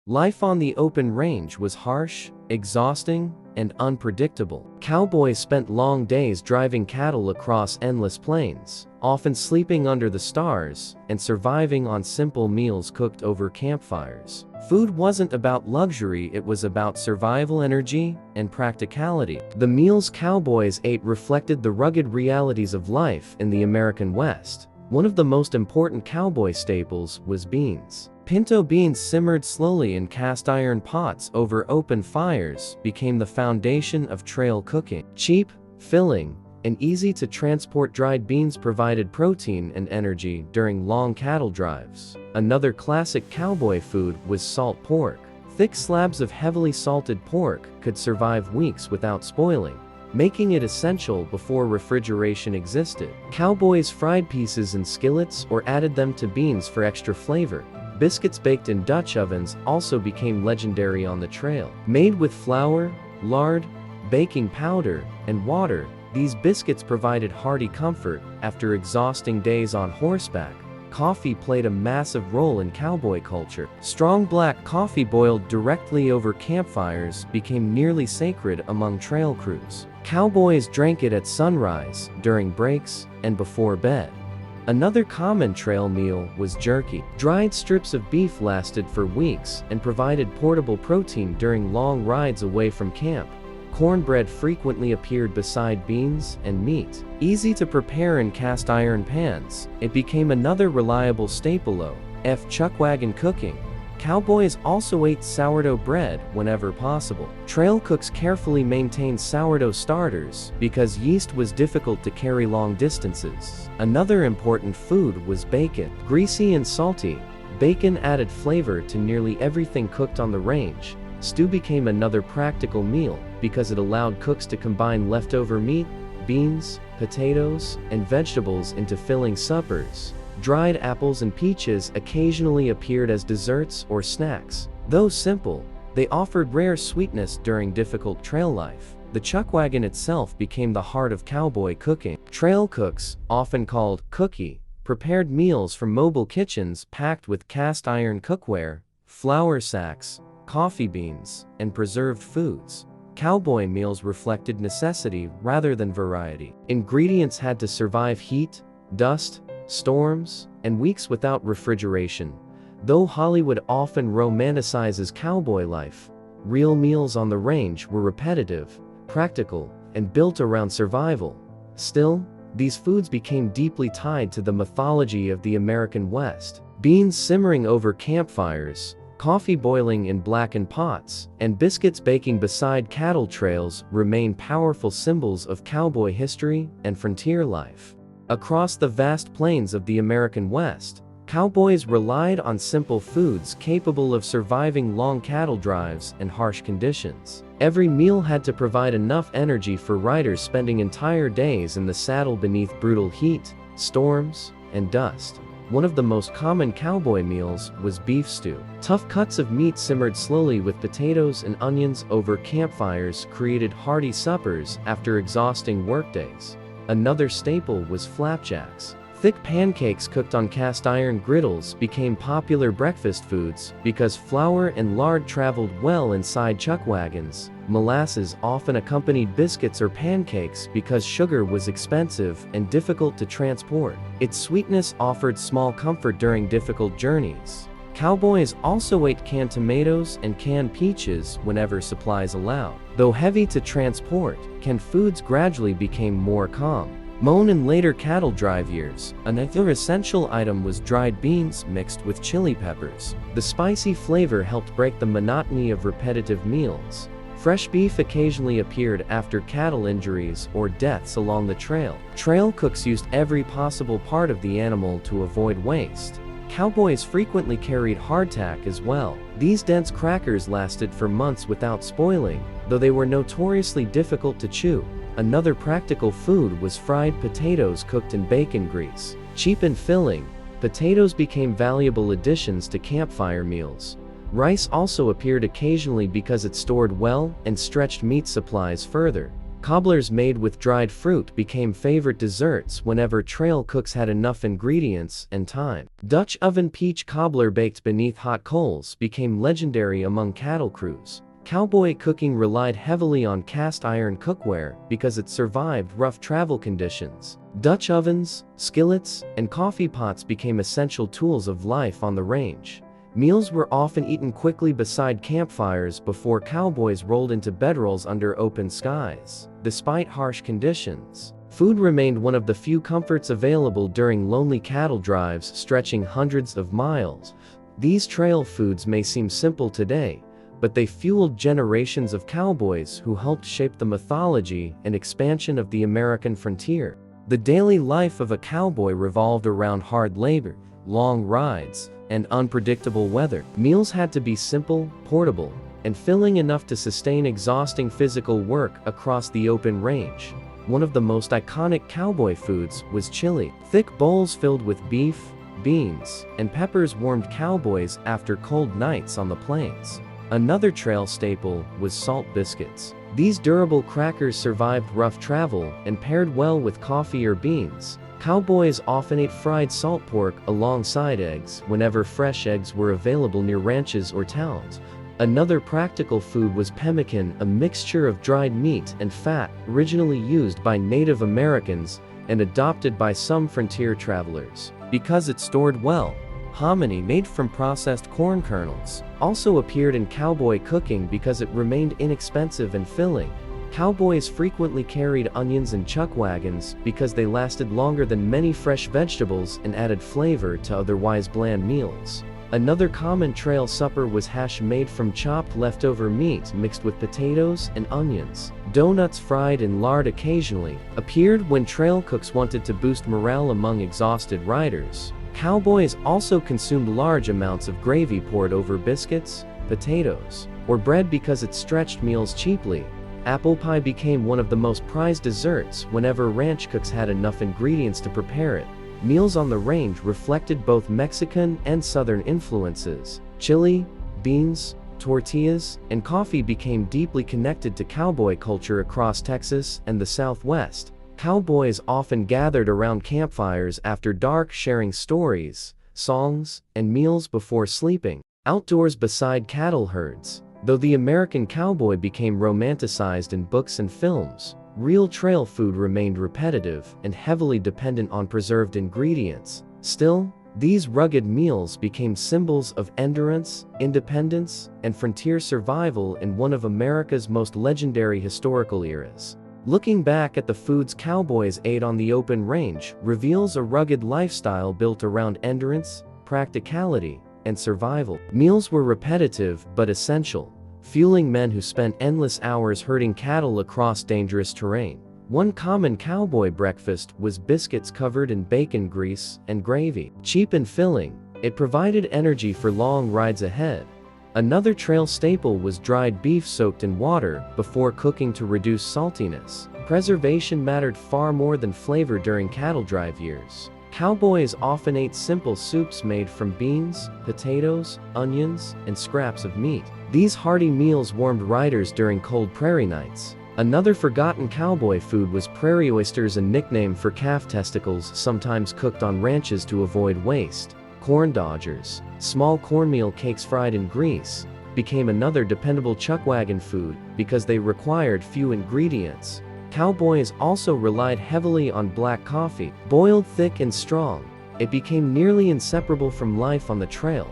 Life on the open range was harsh, exhausting, and unpredictable. Cowboys spent long days driving cattle across endless plains, often sleeping under the stars and surviving on simple meals cooked over campfires. Food wasn't about luxury, it was about survival, energy, and practicality. The meals cowboys ate reflected the rugged realities of life in the American West. One of the most important cowboy staples was beans. Pinto beans simmered slowly in cast iron pots over open fires became the foundation of trail cooking. Cheap, filling, and easy to transport dried beans provided protein and energy during long cattle drives. Another classic cowboy food was salt pork. Thick slabs of heavily salted pork could survive weeks without spoiling, making it essential before refrigeration existed. Cowboys fried pieces in skillets or added them to beans for extra flavor. Biscuits baked in Dutch ovens also became legendary on the trail. Made with flour, lard, baking powder, and water, these biscuits provided hearty comfort after exhausting days on horseback. Coffee played a massive role in cowboy culture. Strong black coffee boiled directly over campfires became nearly sacred among trail crews. Cowboys drank it at sunrise, during breaks, and before bed. Another common trail meal was jerky. Dried strips of beef lasted for weeks and provided portable protein during long rides away from camp. Cornbread frequently appeared beside beans and meat. Easy to prepare in cast iron pans, it became another reliable staple of chuckwagon cooking. Cowboys also ate sourdough bread whenever possible. Trail cooks carefully maintained sourdough starters because yeast was difficult to carry long distances. Another important food was bacon. Greasy and salty, bacon added flavor to nearly everything cooked on the range. Stew became another practical meal because it allowed cooks to combine leftover meat, beans, potatoes, and vegetables into filling suppers. Dried apples and peaches occasionally appeared as desserts or snacks. Though simple, they offered rare sweetness during difficult trail life. The chuckwagon itself became the heart of cowboy cooking. Trail cooks, often called cookie, prepared meals from mobile kitchens packed with cast iron cookware, flour sacks, coffee beans, and preserved foods. Cowboy meals reflected necessity rather than variety. Ingredients had to survive heat, dust, storms, and weeks without refrigeration. Though Hollywood often romanticizes cowboy life, real meals on the range were repetitive, practical, and built around survival. Still, these foods became deeply tied to the mythology of the American West. Beans simmering over campfires, coffee boiling in blackened pots, and biscuits baking beside cattle trails remain powerful symbols of cowboy history and frontier life. Across the vast plains of the American West, cowboys relied on simple foods capable of surviving long cattle drives and harsh conditions. Every meal had to provide enough energy for riders spending entire days in the saddle beneath brutal heat, storms, and dust. One of the most common cowboy meals was beef stew. Tough cuts of meat simmered slowly with potatoes and onions over campfires created hearty suppers after exhausting workdays. Another staple was flapjacks. Thick pancakes cooked on cast iron griddles became popular breakfast foods because flour and lard traveled well inside chuckwagons. Molasses often accompanied biscuits or pancakes because sugar was expensive and difficult to transport. Its sweetness offered small comfort during difficult journeys. Cowboys also ate canned tomatoes and canned peaches whenever supplies allowed. Though heavy to transport, canned foods gradually became more common. In later cattle drive years, another essential item was dried beans mixed with chili peppers. The spicy flavor helped break the monotony of repetitive meals. Fresh beef occasionally appeared after cattle injuries or deaths along the trail. Trail cooks used every possible part of the animal to avoid waste. Cowboys frequently carried hardtack as well. These dense crackers lasted for months without spoiling, though they were notoriously difficult to chew. Another practical food was fried potatoes cooked in bacon grease. Cheap and filling, potatoes became valuable additions to campfire meals. Rice also appeared occasionally because it stored well and stretched meat supplies further. Cobblers made with dried fruit became favorite desserts whenever trail cooks had enough ingredients and time. Dutch oven peach cobbler baked beneath hot coals became legendary among cattle crews. Cowboy cooking relied heavily on cast iron cookware because it survived rough travel conditions. Dutch ovens, skillets, and coffee pots became essential tools of life on the range. Meals were often eaten quickly beside campfires before cowboys rolled into bedrolls under open skies. Despite harsh conditions, food remained one of the few comforts available during lonely cattle drives stretching hundreds of miles. These trail foods may seem simple today, but they fueled generations of cowboys who helped shape the mythology and expansion of the American frontier. The daily life of a cowboy revolved around hard labor, long rides, and unpredictable weather. Meals had to be simple, portable, and filling enough to sustain exhausting physical work across the open range. One of the most iconic cowboy foods was chili. Thick bowls filled with beef, beans, and peppers warmed cowboys after cold nights on the plains. Another trail staple was salt biscuits. These durable crackers survived rough travel and paired well with coffee or beans. Cowboys often ate fried salt pork alongside eggs whenever fresh eggs were available near ranches or towns. Another practical food was pemmican, a mixture of dried meat and fat, originally used by Native Americans and adopted by some frontier travelers. Because it stored well, hominy made from processed corn kernels also appeared in cowboy cooking because it remained inexpensive and filling. Cowboys frequently carried onions and chuckwagons because they lasted longer than many fresh vegetables and added flavor to otherwise bland meals. Another common trail supper was hash made from chopped leftover meat mixed with potatoes and onions. Donuts fried in lard occasionally appeared when trail cooks wanted to boost morale among exhausted riders. Cowboys also consumed large amounts of gravy poured over biscuits, potatoes, or bread because it stretched meals cheaply. Apple pie became one of the most prized desserts whenever ranch cooks had enough ingredients to prepare it. Meals on the range reflected both Mexican and Southern influences. Chili, beans, tortillas, and coffee became deeply connected to cowboy culture across Texas and the Southwest. Cowboys often gathered around campfires after dark, sharing stories, songs, and meals before sleeping. Outdoors beside cattle herds. Though the American cowboy became romanticized in books and films, real trail food remained repetitive and heavily dependent on preserved ingredients. Still, these rugged meals became symbols of endurance, independence, and frontier survival in one of America's most legendary historical eras. Looking back at the foods cowboys ate on the open range reveals a rugged lifestyle built around endurance, practicality, and survival. Meals were repetitive but essential, fueling men who spent endless hours herding cattle across dangerous terrain. One common cowboy breakfast was biscuits covered in bacon grease and gravy. Cheap and filling, it provided energy for long rides ahead. Another trail staple was dried beef soaked in water before cooking to reduce saltiness. Preservation mattered far more than flavor during cattle drive years. Cowboys often ate simple soups made from beans, potatoes, onions, and scraps of meat. These hearty meals warmed riders during cold prairie nights. Another forgotten cowboy food was prairie oysters, a nickname for calf testicles sometimes cooked on ranches to avoid waste. Corn dodgers, small cornmeal cakes fried in grease, became another dependable chuckwagon food because they required few ingredients. Cowboys also relied heavily on black coffee. Boiled thick and strong, it became nearly inseparable from life on the trail.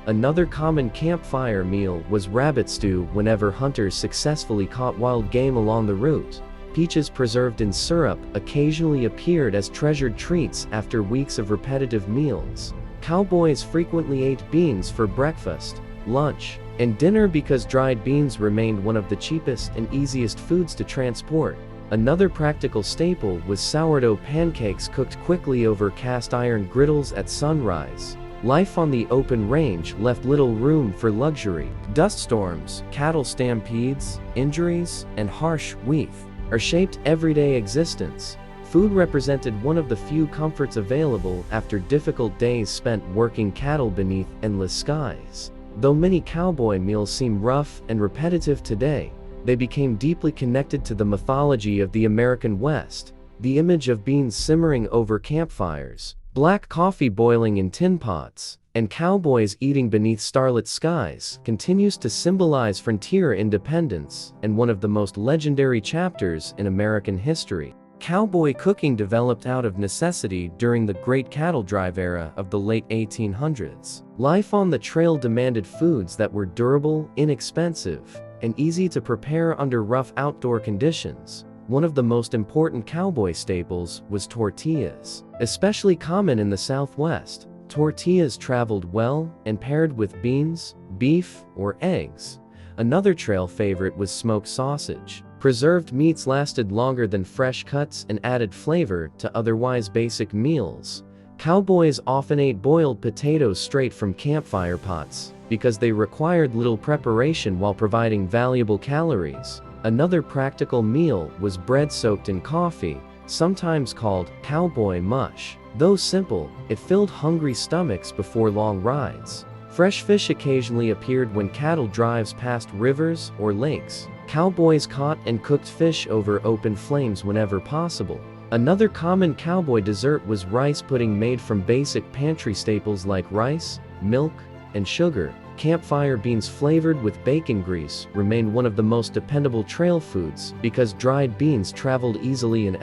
Another common campfire meal was rabbit stew whenever hunters successfully caught wild game along the route. Peaches preserved in syrup occasionally appeared as treasured treats after weeks of repetitive meals. Cowboys frequently ate beans for breakfast, lunch, and dinner because dried beans remained one of the cheapest and easiest foods to transport. Another practical staple was sourdough pancakes cooked quickly over cast iron griddles at sunrise. Life on the open range left little room for luxury. Dust storms, cattle stampedes, injuries, and harsh weather shaped everyday existence. Food represented one of the few comforts available after difficult days spent working cattle beneath endless skies. Though many cowboy meals seem rough and repetitive today, they became deeply connected to the mythology of the American West. The image of beans simmering over campfires, black coffee boiling in tin pots, and cowboys eating beneath starlit skies continues to symbolize frontier independence and one of the most legendary chapters in American history. Cowboy cooking developed out of necessity during the Great Cattle Drive era of the late 1800s. Life on the trail demanded foods that were durable, inexpensive, and easy to prepare under rough outdoor conditions. One of the most important cowboy staples was tortillas. Especially common in the Southwest, tortillas traveled well and paired with beans, beef, or eggs. Another trail favorite was smoked sausage. Preserved meats lasted longer than fresh cuts and added flavor to otherwise basic meals. Cowboys often ate boiled potatoes straight from campfire pots because they required little preparation while providing valuable calories. Another practical meal was bread soaked in coffee, sometimes called cowboy mush. Though simple, it filled hungry stomachs before long rides. Fresh fish occasionally appeared when cattle drives passed rivers or lakes. Cowboys caught and cooked fish over open flames whenever possible. Another common cowboy dessert was rice pudding made from basic pantry staples like rice, milk, and sugar. Campfire beans flavored with bacon grease remain one of the most dependable trail foods because dried beans traveled easily in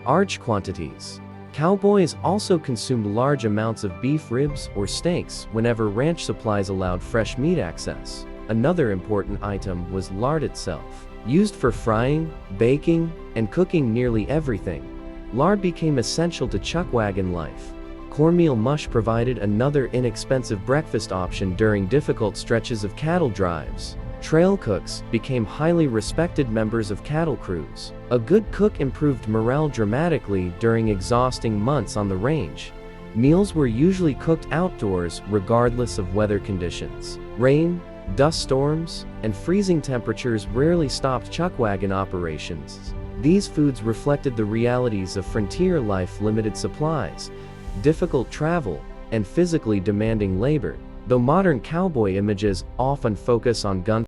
large quantities. Cowboys also consumed large amounts of beef ribs or steaks whenever ranch supplies allowed fresh meat access. Another important item was lard itself. Used for frying, baking, and cooking nearly everything, lard became essential to chuckwagon life. Cornmeal mush provided another inexpensive breakfast option during difficult stretches of cattle drives. Trail cooks became highly respected members of cattle crews. A good cook improved morale dramatically during exhausting months on the range. Meals were usually cooked outdoors regardless of weather conditions. Rain, dust storms, and freezing temperatures rarely stopped chuckwagon operations. These foods reflected the realities of frontier life: limited supplies, difficult travel, and physically demanding labor. Though modern cowboy images often focus on gun